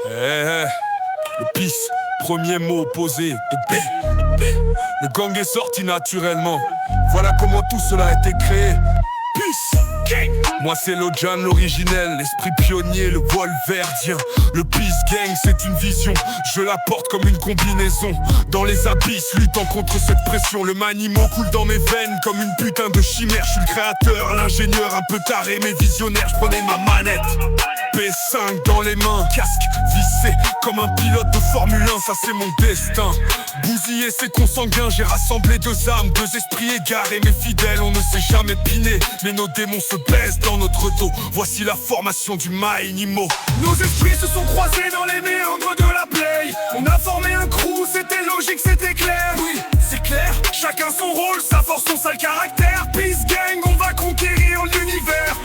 Le pisse, premier mot opposé de B. Le gang est sorti naturellement. Voilà comment tout cela a été créé. Peace Gang. Moi c'est Lojan l'originel, l'esprit pionnier, le vol verdien. Le Peace Gang c'est une vision, je la porte comme une combinaison. Dans les abysses, luttant contre cette pression. Le maniement coule dans mes veines comme une putain de chimère. Je suis le créateur, l'ingénieur un peu taré mais visionnaire. Je prenais ma manette, P5 dans les mains, casque vissé comme un pilote de Formule 1, ça c'est mon destin. Bousillé c'est consanguin, j'ai rassemblé deux âmes, deux esprits égarés mais fidèles. On ne s'est jamais piné, mais nos démons se baissent dans notre dos. Voici la formation du Mainimo. Nos esprits se sont croisés dans les méandres de la play. On a formé un crew, c'était logique, c'était clair. Oui, c'est clair, chacun son rôle, sa force, son sale caractère. Peace Gang, on va conquérir l'univers.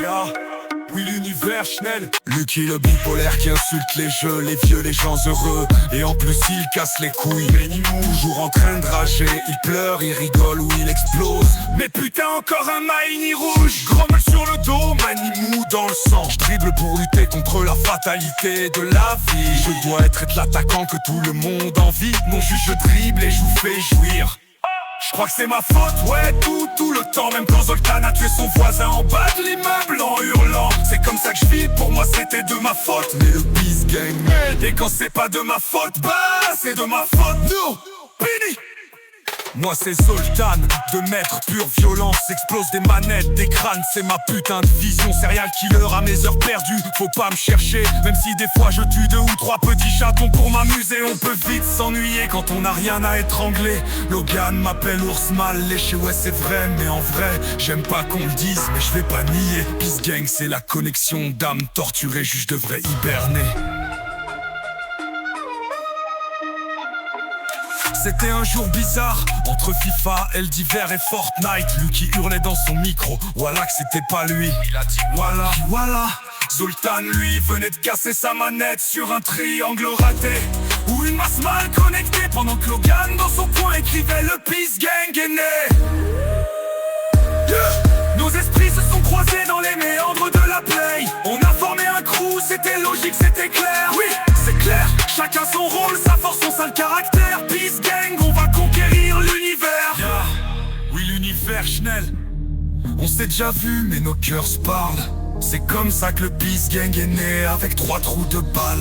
Oui l'univers Schnell. Lucky le bipolaire qui insulte les jeux, les vieux, les gens heureux. Et en plus il casse les couilles. Benimou, toujours en train de rager. Il pleure, il rigole ou il explose. Mais putain encore un Maini rouge. Grommel sur le dos, Manimou dans le sang. Je dribble pour lutter contre la fatalité de la vie. Je dois être l'attaquant que tout le monde envie. Non juste je dribble et je vous fais jouir. Je crois que c'est ma faute, ouais, tout le temps. Même quand Zoltan a tué son voisin en bas de l'immeuble en hurlant. C'est comme ça que je vis, pour moi c'était de ma faute. Mais le Peace Gang m'aide. Et quand c'est pas de ma faute, bah c'est de ma faute. Non, Pini. moi c'est Zoltan, de maître pure violence. Explose des manettes, des crânes, c'est ma putain de vision. Serial killer à mes heures perdues, faut pas me chercher. Même si des fois je tue deux ou trois petits chatons pour m'amuser. On peut vite s'ennuyer quand on n'a rien à étrangler. Logan m'appelle ours mal léché, ouais c'est vrai. Mais en vrai, j'aime pas qu'on le dise, mais je vais pas nier. Peace Gang c'est la connexion d'âmes torturées, juste je devrais hiberner. C'était un jour bizarre, entre FIFA, Eldiver et Fortnite. Lucky hurlait dans son micro, voilà que c'était pas lui. Il a dit voilà, Voilà, Zoltan lui venait de casser sa manette sur un triangle raté. Ou une masse mal connectée pendant que Logan dans son coin écrivait le Peace Gang est né. Nos esprits se sont croisés dans les méandres de la play. On a formé un crew, c'était logique, c'était clair. Oui, c'est clair, chacun son rôle, sa force, son sale caractère. Peace Gang, on va conquérir l'univers. Oui l'univers Schnell. On s'est déjà vu mais nos cœurs se parlent. C'est comme ça que le Peace Gang est né, avec 3 trous de balles.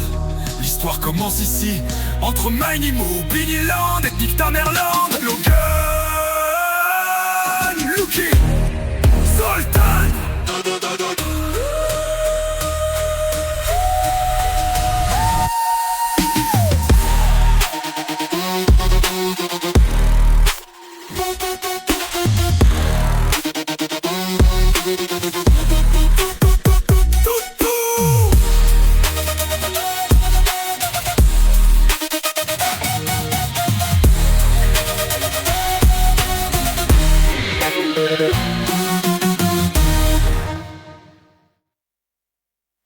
L'histoire commence ici, entre Mainimo, Billyland et Nick Tamerland. Logan, Lucky, Zoltan.